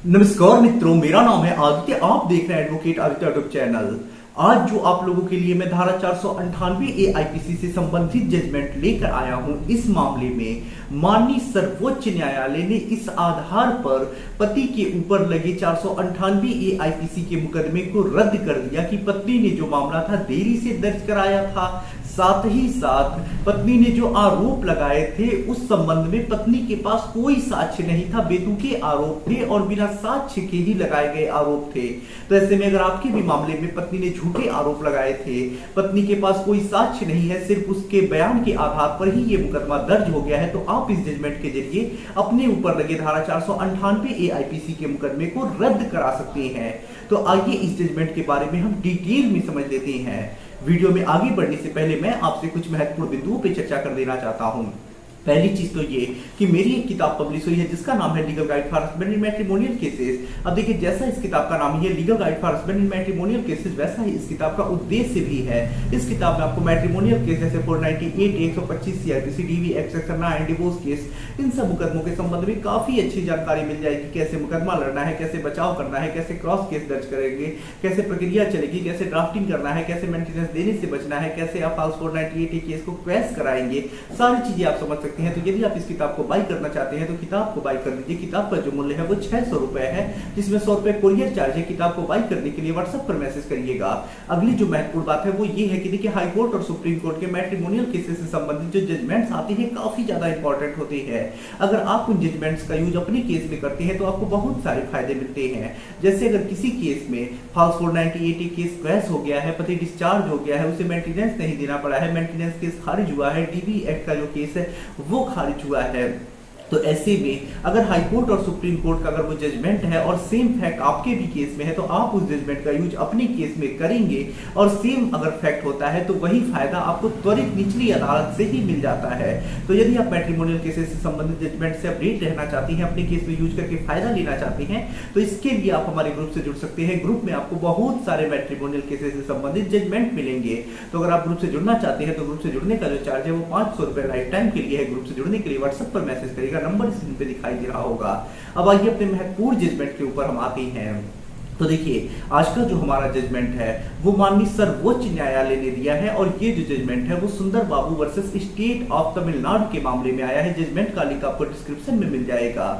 नमस्कार मित्रों, मेरा नाम है आदित्य। आप देख रहे हैं एडवोकेट आदित्य यूट्यूब चैनल। आज जो आप लोगों के लिए मैं धारा 498 ए आईपीसी से संबंधित जजमेंट लेकर आया हूं, इस मामले में माननीय सर्वोच्च न्यायालय ने इस आधार पर पति के ऊपर लगे 498 ए आईपीसी के मुकदमे को रद्द कर दिया कि पत्नी ने जो मामला था देरी से दर्ज कराया था। साथ ही साथ पत्नी ने जो आरोप लगाए थे उस संबंध में पत्नी के पास कोई साक्ष्य नहीं था, बेतुके आरोप थे और बिना साक्ष्य के ही लगाए गए आरोप थे। तो ऐसे में अगर आपके भी मामले में पत्नी ने झूठे आरोप लगाए थे, पत्नी के पास कोई साक्ष्य नहीं है, सिर्फ उसके बयान के आधार पर ही ये मुकदमा दर्ज हो गया है, तो आप इस जजमेंट के जरिए अपने ऊपर लगे धारा 498 ए आईपीसी के मुकदमे को रद्द करा सकते हैं। तो आइए इस जजमेंट के बारे में हम डिटेल में समझ लेते हैं। वीडियो में आगे बढ़ने से पहले मैं आपसे कुछ महत्वपूर्ण बिंदुओं पर चर्चा कर देना चाहता हूं। पहली चीज तो ये कि मेरी एक किताब पब्लिश हुई है जिसका नाम है legal guide for husband and matrimonial cases. अब देखिए, जैसा इस किताब का नाम है legal guide for husband and matrimonial cases, वैसा ही इस किताब का उद्देश्य भी है। इस किताब में आपको मैट्रिमोनियल केस जैसे 498, 125 CrPC, DV act section 9 divorce case, इन सब मुकदमों के संबंध में काफी अच्छी जानकारी मिल जाएगी। कैसे मुकदमा लड़ना है, कैसे बचाव करना है, कैसे क्रॉस केस दर्ज करेंगे, कैसे प्रक्रिया चलेगी, कैसे ड्राफ्टिंग करना है, कैसे मेंटेनेंस देने से बचना है, कैसे आप हाउस 498 केस को क्वेश कराएंगे, सारी चीजें आप समझ सकते हैं। तो यदि आप किताब को बाई करना चाहते हैं तो किताब को बाई कर लीजिए। किताब का जो मूल्य है वो 600 रुपए है, जिसमें 100 रुपए कोरियर चार्ज है। किताब को बाई करने के लिए व्हाट्सएप पर मैसेज करिएगा। अगली जो महत्वपूर्ण बात है वो ये है कि देखिए, हाई कोर्ट और सुप्रीम कोर्ट के मैट्रिमोनियल केसेस से संबंधित जो जजमेंट्स आते हैं काफी ज्यादा इंपॉर्टेंट होते हैं। अगर आप उन जजमेंट्स का यूज अपने केस में करते हैं तो आपको बहुत सारे फायदे मिलते हैं। जैसे अगर किसी केस में हाउस 498 केस क्रैश हो गया है, पति डिस्चार्ज हो गया है, उसे मेंटेनेंस नहीं देना पड़ा है, मेंटेनेंस केस खारिज हुआ है, डीबी एक्ट का जो केस है वो खारिज हुआ है, तो ऐसे में अगर हाई कोर्ट और सुप्रीम कोर्ट का अगर वो जजमेंट है और सेम फैक्ट आपके भी केस में है तो आप उस जजमेंट का यूज अपने केस में करेंगे और सेम अगर फैक्ट होता है तो वही फायदा आपको त्वरित निचली अदालत से ही मिल जाता है। तो यदि आप मैट्रिमोनियल केसेस से संबंधित जजमेंट से अपडेट रहना चाहते हैं, अपने केस में यूज करके फायदा लेना चाहते हैं, तो इसके लिए आप हमारे ग्रुप से जुड़ सकते हैं। ग्रुप में आपको बहुत सारे मैट्रिमोनियल केसेस से संबंधित जजमेंट मिलेंगे। तो अगर आप ग्रुप से जुड़ना चाहते हैं तो ग्रुप से जुड़ने का जो चार्ज है वो 500 रुपए लाइफ टाइम के लिए है। ग्रुप से जुड़ने के लिए व्हाट्सएप पर मैसेज करिएगा, नंबर स्क्रीन पे दिखाई दे रहा होगा। अब आइए अपने महत्वपूर्ण जजमेंट के ऊपर हम आते हैं। तो देखिए, आज का जो हमारा जजमेंट है वो माननीय सर्वोच्च न्यायालय ने दिया है और ये जो जजमेंट है वो सुंदर बाबू वर्सेस स्टेट ऑफ तमिलनाडु के मामले में आया है। जजमेंट का लिंक आपको डिस्क्रिप्शन में मिल जाएगा।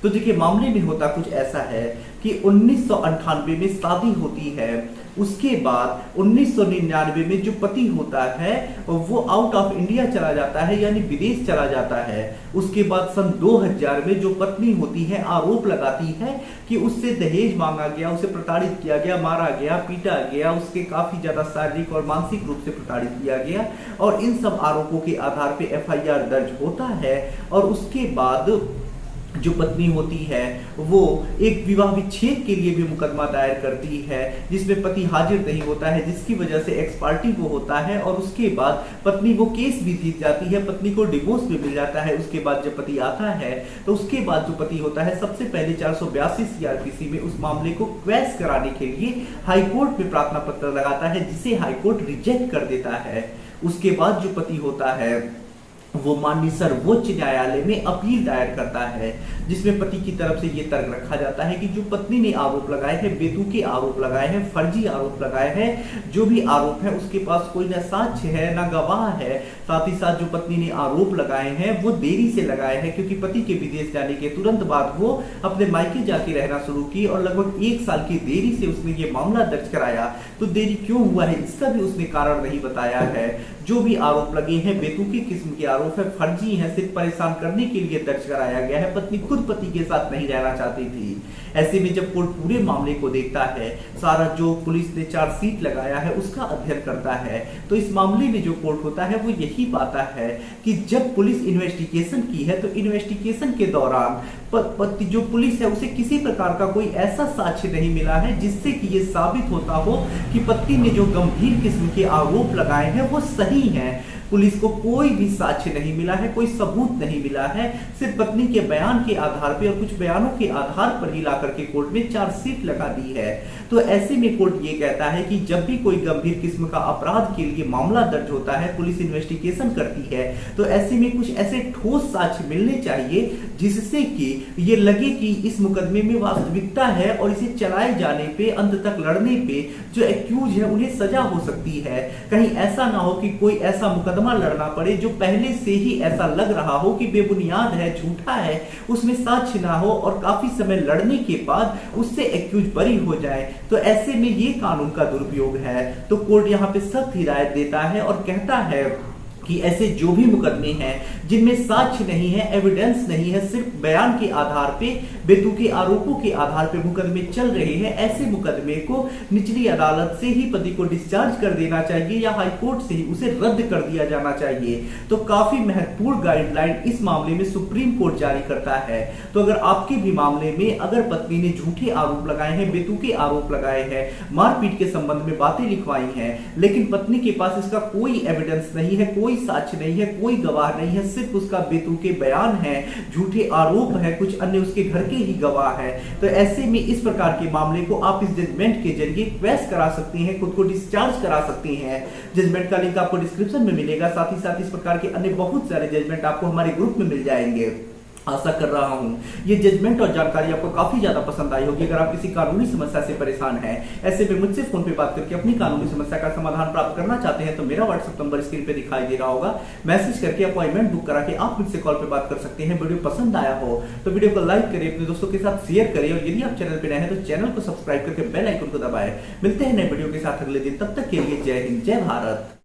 तो देखिए, मामले में होता कुछ ऐसा है कि 1998 में शादी होती है, उसके बाद 1999 में जो पति होता है वो आउट ऑफ इंडिया चला जाता है, यानी विदेश चला जाता है। उसके बाद सन 2000 में जो पत्नी होती है आरोप लगाती है कि उससे दहेज मांगा गया, उसे प्रताड़ित किया गया, मारा गया, पीटा गया, उसके काफी ज्यादा शारीरिक और मानसिक रूप से प्रताड़ित किया गया, और इन सब आरोपों के आधार पर एफआईआर दर्ज होता है। और उसके बाद जो पत्नी होती है वो एक विवाह विच्छेद के लिए भी मुकदमा दायर करती है, जिसमें पति हाजिर नहीं होता है, जिसकी वजह से एक्स पार्टी वो होता है। और उसके बाद पत्नी वो केस भी जीत जाती है, पत्नी को डिवोर्स भी मिल जाता है। उसके बाद जब पति आता है तो उसके बाद जो पति होता है सबसे पहले 482 सीआरपीसी में उस मामले को क्वैश कराने के लिए हाई कोर्ट में प्रार्थना पत्र लगाता है, जिसे हाई कोर्ट रिजेक्ट कर देता है। उसके बाद जो पति होता है वो माननीय सर्वोच्च न्यायालय में अपील दायर करता है, जिसमें पति की तरफ से ये तर्क रखा जाता है कि जो पत्नी ने आरोप लगाए हैं, बेतुके आरोप लगाए हैं, फर्जी आरोप लगाए हैं, जो भी आरोप है उसके पास कोई ना साक्ष्य है ना गवाह है। साथ ही साथ जो पत्नी ने आरोप लगाए हैं वो देरी से लगाए हैं, क्योंकि पति के विदेश जाने के तुरंत बाद वो अपने मायके जाके रहना शुरू की और लगभग 1 साल की देरी से उसने ये मामला दर्ज कराया। तो देरी क्यों हुआ है इसका भी उसने कारण नहीं बताया है। जो भी आरोप लगे हैं बेतुकी किस्म के आरोप है, फर्जी है, सिर्फ परेशान करने के लिए दर्ज कराया गया है। पत्नी खुद पति के साथ नहीं रहना चाहती थी। ऐसे में जब कोर्ट पूरे मामले को देखता है, सारा जो पुलिस ने चार्जशीट लगाया है उसका अध्ययन करता है, तो इस मामले में जो कोर्ट होता है वो यही पाता है कि जब पुलिस इन्वेस्टिगेशन की है तो इन्वेस्टिगेशन के दौरान जो पुलिस है उसे किसी प्रकार का कोई ऐसा साक्ष्य नहीं मिला है जिससे कि ये साबित होता हो कि पत्नी ने जो गंभीर किस्म के आरोप लगाए हैं वो सही हैं। पुलिस को कोई भी साक्ष्य नहीं मिला है, कोई सबूत नहीं मिला है, सिर्फ पत्नी के बयान के आधार पर और कुछ बयानों के आधार पर ही ला करके कोर्ट में चार्जशीट लगा दी है। तो ऐसे में कोर्ट ये कहता है कि जब भी कोई गंभीर किस्म का अपराध के लिए मामला दर्ज होता है, पुलिस इन्वेस्टिगेशन करती है, तो ऐसे में कुछ ऐसे ठोस साक्ष्य मिलने चाहिए जिससे कि ये लगे कि इस मुकदमे में वास्तविकता है और इसे चलाए जाने पे, अंत तक लड़ने पे जो एक्यूज है उन्हें सजा हो सकती है। कहीं ऐसा ना हो कि कोई ऐसा मुकदमा लड़ना पड़े जो पहले से ही ऐसा लग रहा हो कि बेबुनियाद है, झूठा है, उसमें साक्ष्य ना हो और काफी समय लड़ने के बाद उससे एक्यूज बरी हो जाए। तो ऐसे में ये कानून का दुरुपयोग है। तो कोर्ट यहाँ पे सख्त हिदायत देता है और कहता है कि ऐसे जो भी मुकदमे हैं जिनमें साक्ष्य नहीं है, एविडेंस नहीं है, सिर्फ बयान के आधार पे, बेतुके आरोपों के आधार पे मुकदमे चल रहे हैं, ऐसे मुकदमे को निचली अदालत से ही पति को डिस्चार्ज कर देना चाहिए या हाई कोर्ट से ही उसे रद्द कर दिया जाना चाहिए। तो काफी महत्वपूर्ण गाइडलाइन इस मामले में सुप्रीम कोर्ट जारी करता है। तो अगर आपके भी मामले में अगर पत्नी ने झूठे आरोप लगाए हैं, बेतुके आरोप लगाए हैं, मारपीट के संबंध में बातें लिखवाई हैं, लेकिन पत्नी के पास इसका कोई एविडेंस नहीं है, कोई साक्ष्य नहीं है, कोई गवाह नहीं है, सिर्फ उसका बेतुके बयान है, झूठे आरोप है, कुछ अन्य उसके घर के ही गवाह है, तो ऐसे में इस प्रकार के मामले को आप इस जजमेंट के जरिए क्वेश करा सकती हैं, खुद को डिस्चार्ज करा सकती हैं। जजमेंट का लिंक आपको डिस्क्रिप्शन में मिलेगा। साथ ही साथ इस प्रकार के अन्य बहुत सारे जजमेंट आपको हमारे ग्रुप में मिल जाएंगे। आशा कर रहा हूं ये जजमेंट और जानकारी आपको काफी ज्यादा पसंद आई होगी। अगर आप किसी कानूनी समस्या से परेशान हैं, ऐसे में मुझसे फोन पे बात करके अपनी कानूनी समस्या का समाधान प्राप्त करना चाहते हैं, तो मेरा व्हाट्सएप नंबर स्क्रीन पे दिखाई दे रहा होगा। मैसेज करके अपॉइंटमेंट बुक करा के आप मुझसे कॉल पे बात कर सकते हैं। वीडियो पसंद आया हो तो वीडियो को लाइक करें, अपने दोस्तों के साथ शेयर करें और यदि आप चैनल पे नए हैं तो चैनल को सब्सक्राइब करके बेल आइकन को दबाएं। मिलते हैं नए वीडियो के साथ अगले दिन, तब तक के लिए जय हिंद, जय भारत।